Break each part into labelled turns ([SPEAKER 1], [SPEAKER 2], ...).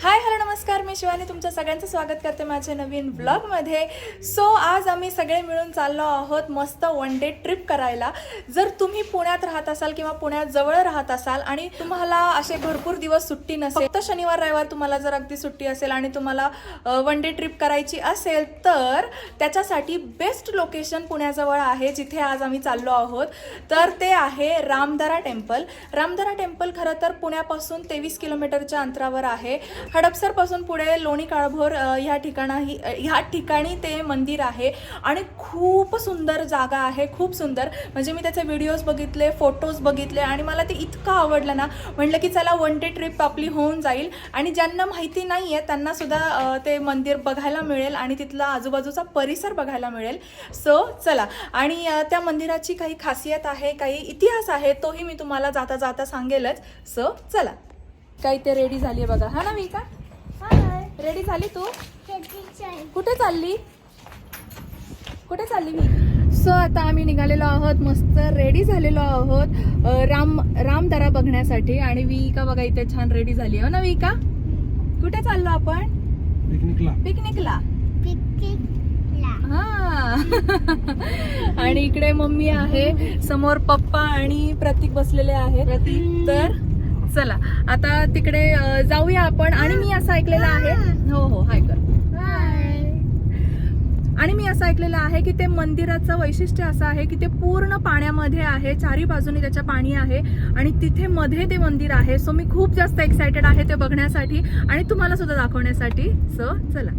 [SPEAKER 1] Hi hello नमस्कार, मी शिवानी तुमचं सगळ्यांचं स्वागत करते माझ्या नवीन व्लॉगमध्ये. सो आज आम्ही सगळे मिळून चाललो आहोत मस्त वन डे ट्रिप करायला. जर तुम्ही पुण्यात राहत असाल किंवा पुण्यात जवळ राहत असाल आणि तुम्हाला असे भरपूर दिवस सुट्टी नसेल, फक्त शनिवार रविवार तुम्हाला जर अगदी सुट्टी असेल आणि तुम्हाला वन डे ट्रिप करायची असेल तर त्याच्यासाठी बेस्ट लोकेशन पुण्याजवळ आहे जिथे आज आम्ही चाललो आहोत. तर ते आहे रामदरा टेम्पल. रामदरा टेम्पल खरं तर पुण्यापासून 23 किलोमीटरच्या अंतरावर आहे. हडपसरपासून पुढे लोणी काळभोर ह्या ठिकाणी ते मंदिर आहे आणि खूप सुंदर जागा आहे, खूप सुंदर. म्हणजे मी त्याचे व्हिडिओज बघितले, फोटोज बघितले आणि मला ते इतकं आवडलं ना, म्हटलं की चला वन डे ट्रिप आपली होऊन जाईल आणि ज्यांना माहिती नाही आहे त्यांनासुद्धा ते मंदिर बघायला मिळेल आणि तिथला आजूबाजूचा परिसर बघायला मिळेल. सो चला. आणि त्या मंदिराची काही खासियत आहे, काही इतिहास आहे, तोही मी तुम्हाला जाता जाता सांगेलच. सो चला. काही ते रेडी झाली आहे बघा. हा ना विका, रेडी झाली तू? कुठे चालली मी? सो आता आम्ही निघालेलो आहोत, मस्त रेडी झालेलो आहोत रामदरा बघण्यासाठी. आणि विका बघा इथे छान रेडी झाली आहे ना विका. कुठे चाललो आपण? पिकनिकला. हा. आणि इकडे मम्मी आहे, समोर पप्पा आणि प्रतीक बसलेले आहेत. तर चला आता तिकडे जाऊया आपण. आणि मी असं ऐकलेलं आहे, हो हाय कर. आणि मी असं ऐकलेलं आहे की ते मंदिराचं वैशिष्ट्य असं आहे की ते पूर्ण पाण्यामध्ये आहे, चारी बाजूनी त्याच्या पाणी आहे आणि तिथे मध्ये ते मंदिर आहे. सो मी खूप जास्त एक्सायटेड आहे ते बघण्यासाठी आणि तुम्हाला सुद्धा दाखवण्यासाठी. सो चला.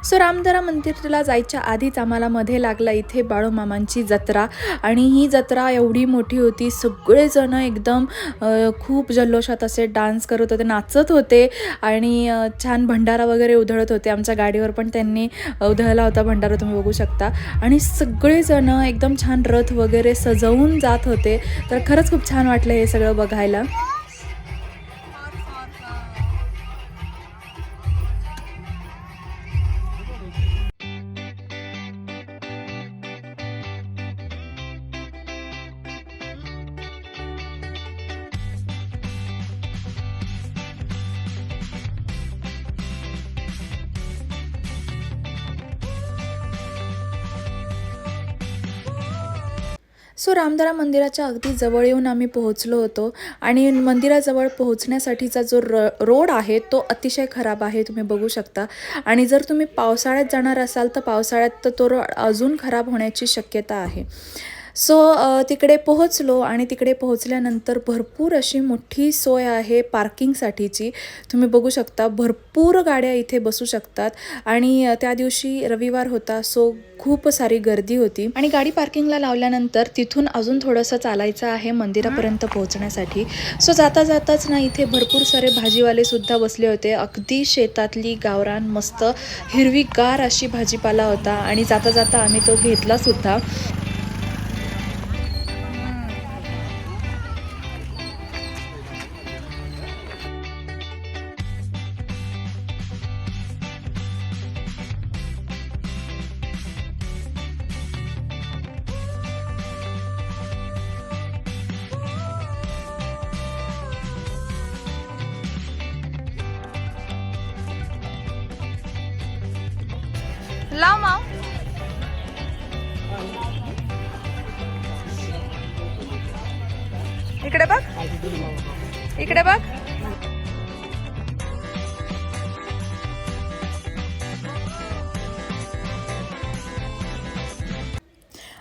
[SPEAKER 1] सो रामदरा मंदिराला जायच्या आधीच आम्हाला मध्ये लागला इथे बाळूमामांची जत्रा. आणि ही जत्रा एवढी मोठी होती, सगळेजण एकदम खूप जल्लोषात असे डान्स करत होते, नाचत होते आणि छान भंडारा वगैरे उधळत होते. आमच्या गाडीवर पण त्यांनी उधळला होता भंडारा, तुम्ही बघू शकता. आणि सगळेजण एकदम छान रथ वगैरे सजवून जात होते. तर खरंच खूप छान वाटलं हे सगळं बघायला. सो रामदरा मंदिराच्या अगदी जवळ येऊन आम्ही पोहोचलो होतो. आणि मंदिराजवळ पोहोचण्यासाठीचा जो रोड आहे तो अतिशय खराब आहे, तुम्ही बघू शकता. आणि जर तुम्ही पावसाळ्यात जाणार असाल तर पावसाळ्यात तर तो रोड अजून खराब होण्याची शक्यता आहे. सो तिकडे पोहोचलो आणि तिकडे पोहोचल्यानंतर भरपूर अशी मोठी सोय आहे पार्किंगसाठीची. तुम्ही बघू शकता, भरपूर गाड्या इथे बसू शकतात. आणि त्या दिवशी रविवार होता, सो खूप सारी गर्दी होती. आणि गाडी पार्किंगला लावल्यानंतर तिथून अजून थोडंसं चालायचं आहे मंदिरापर्यंत पोहोचण्यासाठी. सो जाता जाताच ना इथे भरपूर सारे भाजीवाले सुद्धा बसले होते. अगदी शेतातली गावरान मस्त हिरवीगार अशी भाजीपाला होता आणि जाता जाता आम्ही तो घेतला सुद्धा. लाव माव. इकडे बघ, इकडे बघ.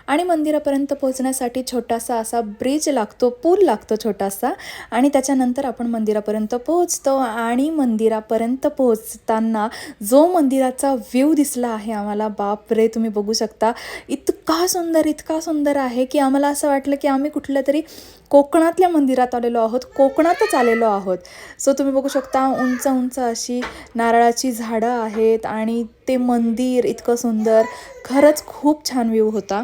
[SPEAKER 1] आणि मंदिरापर्यंत पोहोचण्यासाठी छोटासा असा ब्रिज लागतो, पूल लागतो छोटासा. आणि त्याच्यानंतर आपण मंदिरापर्यंत पोहोचतो. आणि मंदिरापर्यंत पोहोचताना जो मंदिराचा व्ह्यू दिसला आहे आम्हाला, बापरे, तुम्ही बघू शकता, इतका सुंदर आहे की आम्हाला असं वाटलं की आम्ही कुठल्या तरी कोकणातल्या मंदिरात आलेलो आहोत, कोकणातच आलेलो आहोत. सो तुम्ही बघू शकता, उंच उंच अशी नारळाची झाडं आहेत आणि ते मंदिर इतकं सुंदर. खरंच खूप छान व्ह्यू होता.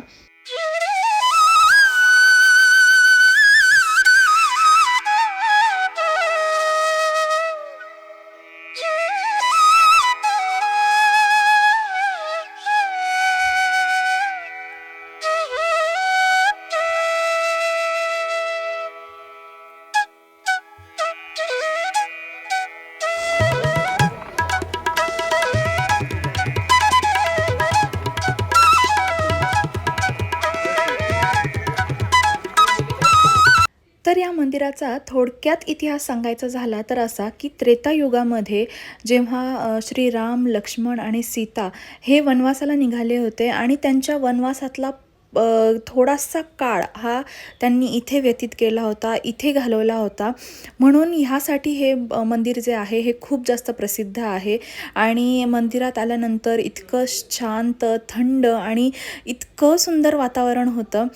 [SPEAKER 1] मंदिराचा थोडक्यात इतिहास सांगायचा झाला तर असा की त्रेतायुगामध्ये जेव्हा श्रीराम, लक्ष्मण आणि सीता हे वनवासाला निघाले होते आणि त्यांच्या वनवासातला थोडासा काळ हा त्यांनी इथे व्यतीत केला होता, इथे घालवला होता. म्हणून ह्यासाठी हे मंदिर जे आहे हे खूप जास्त प्रसिद्ध आहे. आणि मंदिरात आल्यानंतर इतकं शांत, थंड आणि इतकं सुंदर वातावरण होतं.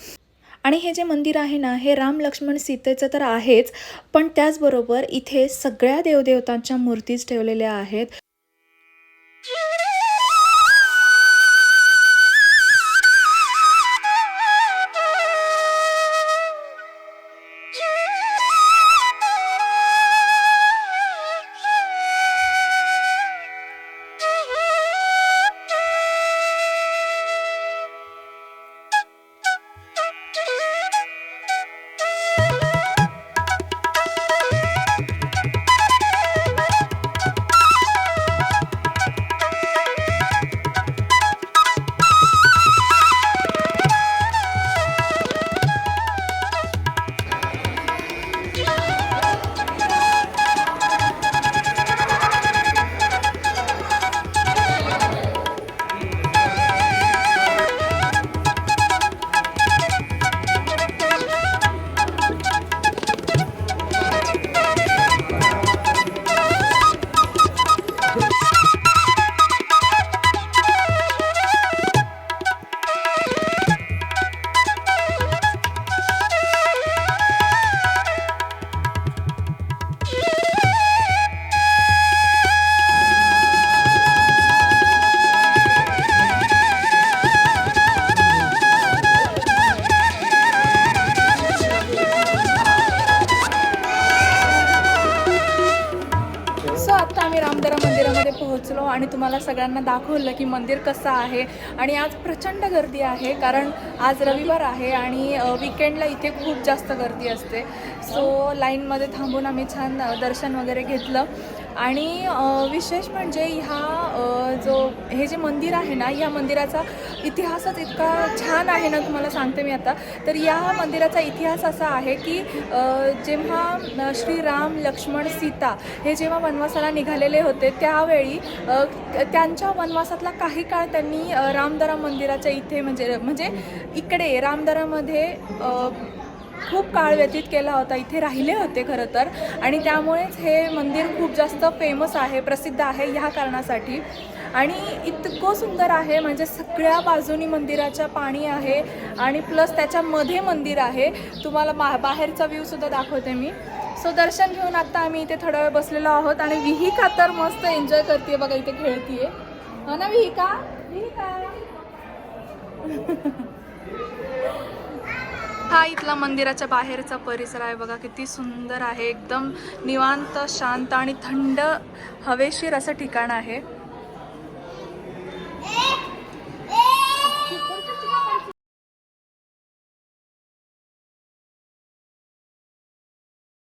[SPEAKER 1] आणि हे जे मंदिर आहे ना, हे राम, लक्ष्मण, सीतेचं तर आहेच, पण त्याचबरोबर इथे सगळ्या देवदेवतांच्या मूर्तीच ठेवलेल्या आहेत. आता आम्ही रामदरा मंदिरामध्ये पोहोचलो आणि तुम्हाला सगळ्यांना दाखवलं की मंदिर कसं आहे. आणि आज प्रचंड गर्दी आहे कारण आज रविवार आहे आणि विकेंडला इथे खूप जास्त गर्दी असते. सो लाईनमध्ये थांबून आम्ही छान दर्शन वगैरे घेतलं. आणि विशेष म्हणजे हे जे मंदिर आहे ना, या मंदिराचा इतिहासच इतका छान आहे ना, तुम्हाला सांगते मी आता. तर या मंदिराचा इतिहास असा आहे की जेव्हा श्रीराम, लक्ष्मण, सीता हे जेव्हा वनवासाला निघालेले होते त्यावेळी त्यांच्या वनवासातला काही काळ त्यांनी रामदरा मंदिराच्या इथे म्हणजे इकडे रामदरामध्ये खूप काळ व्यतीत केला होता, इथे राहिले होते खरं तर. आणि त्यामुळेच हे मंदिर खूप जास्त फेमस आहे, प्रसिद्ध आहे ह्या कारणासाठी. आणि इतकं सुंदर आहे म्हणजे सगळ्या बाजूनी मंदिराच्या पाणी आहे आणि प्लस त्याच्यामध्ये मंदिर आहे. तुम्हाला बाहेरचा व्ह्यूसुद्धा दाखवते मी. सो दर्शन घेऊन आता आम्ही इथे थोडा वेळ बसलेलो आहोत आणि विहिका तर मस्त एन्जॉय करते बघा, इथे खेळतीये. हो ना विहिका? हा इथला मंदिराच्या बाहेरचा परिसर आहे बघा, किती सुंदर आहे. एकदम निवांत, शांत आणि थंड हवेशीर असं ठिकाण आहे.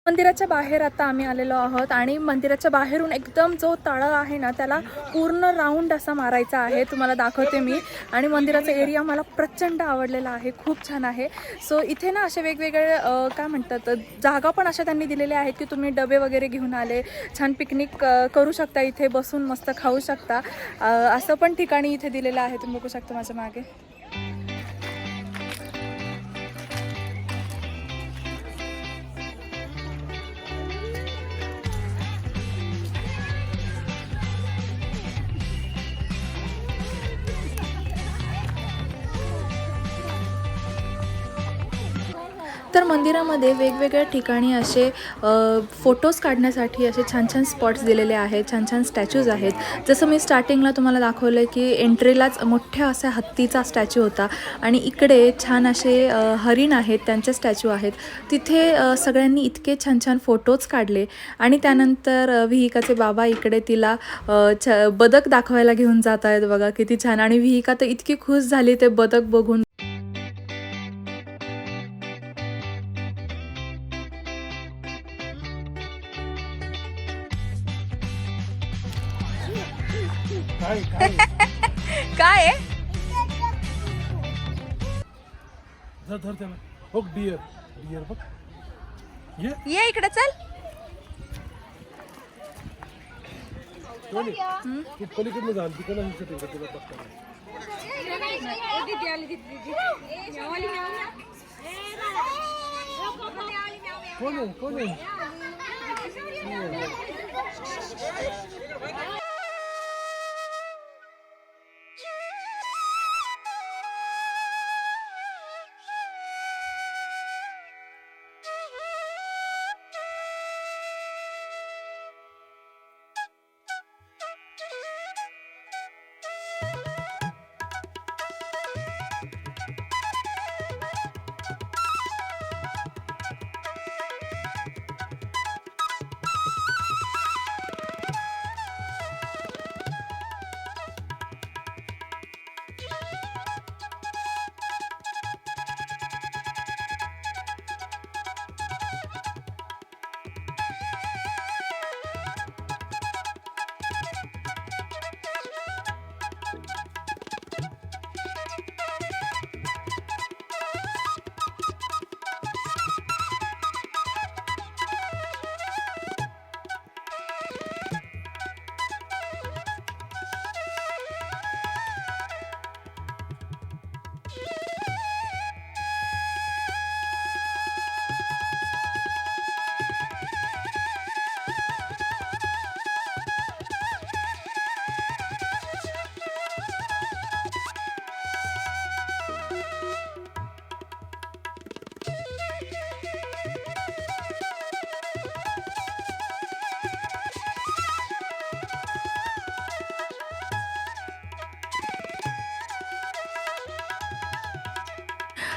[SPEAKER 1] मंदिराच्या बाहेर आता आम्ही आलेलो आहोत आणि मंदिराच्या बाहेरून एकदम जो तळा आहे ना त्याला पूर्ण राऊंड असा मारायचा आहे. तुम्हाला दाखवते मी. आणि मंदिराचा एरिया मला प्रचंड आवडलेला आहे, खूप छान आहे. सो इथे ना असे वेगवेगळे काय म्हणतात जागा पण अशा त्यांनी दिलेल्या आहेत की तुम्ही डबे वगैरे घेऊन आले छान पिकनिक करू शकता, इथे बसून मस्त खाऊ शकता. असं पण ठिकाणी इथे दिलेलं आहे, तुम्ही बघू शकता माझ्या मागे. तर मंदिरामध्ये वेगवेगळ्या ठिकाणी असे फोटोज काढण्यासाठी असे छान छान स्पॉट्स दिलेले आहेत, छान छान स्टॅच्यूज आहेत. जसं मी स्टार्टिंगला तुम्हाला दाखवलं की एंट्रीलाच मोठ्या असा हत्तीचा स्टॅच्यू होता आणि इकडे छान असे हरिण आहेत, त्यांचे स्टॅच्यू आहेत. तिथे सगळ्यांनी इतके छान छान फोटोज काढले. आणि त्यानंतर विहिकाचे बाबा इकडे तिला बदक दाखवायला घेऊन जात आहेत बघा, किती छान. आणि विहिका तर इतकी खुश झाली ते बदक बघून. काय
[SPEAKER 2] धर धर त्याला. हो डिअर डिअर बघ.
[SPEAKER 1] ये इकडे चल.
[SPEAKER 2] पलीकडनं जा तिकडनं तुला पक्का कोण आहे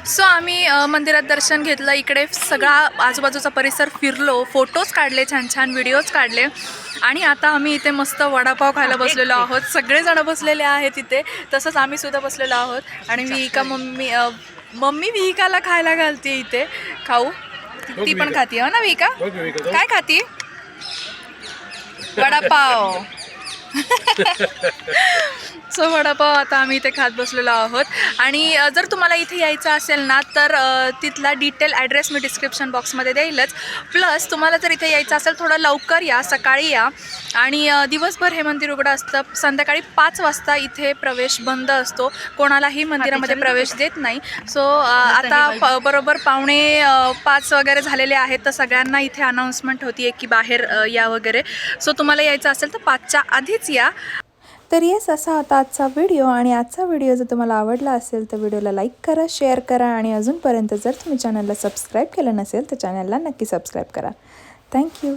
[SPEAKER 1] सो आम्ही मंदिरात दर्शन घेतलं. इकडे सगळा आजूबाजूचा परिसर फिरलो, फोटोज काढले, छान छान व्हिडिओज काढले आणि आता आम्ही इथे मस्त वडापाव खायला बसलेलो आहोत. सगळेजण बसलेले आहेत इथे, तसंच आम्ही सुद्धा बसलेलो आहोत आणि विहिका मम्मी विहिकाला खायला घालते इथे खाऊ. ती पण खाती हो ना विहिका? काय खाती? वडापाव. सो वडापाव आता आम्ही इथे खात बसलेलो आहोत. आणि जर तुम्हाला इथे यायचं असेल ना तर तिथला डिटेल ॲड्रेस मी डिस्क्रिप्शन बॉक्समध्ये देईलच. प्लस तुम्हाला जर इथे यायचं असेल थोडं लवकर या, सकाळी या. आणि दिवसभर हे मंदिर उघडं असतं. संध्याकाळी 5 वाजता इथे प्रवेश बंद असतो, कोणालाही मंदिरामध्ये प्रवेश देत नाही. सो आता बरोबर 4:45 वगैरे झालेले आहेत, तर सगळ्यांना इथे अनाऊन्समेंट होती की बाहेर या वगैरे. सो तुम्हाला यायचं असेल तर 5च्या आधीच या. तर येस, असा होता आजचा व्हिडिओ. आणि आजचा व्हिडिओ जर तुम्हाला आवडला असेल तर व्हिडिओला लाईक करा, शेअर करा आणि अजूनपर्यंत जर तुम्ही चॅनलला सबस्क्राईब केलं नसेल तर चॅनलला नक्की सबस्क्राईब करा. थँक्यू.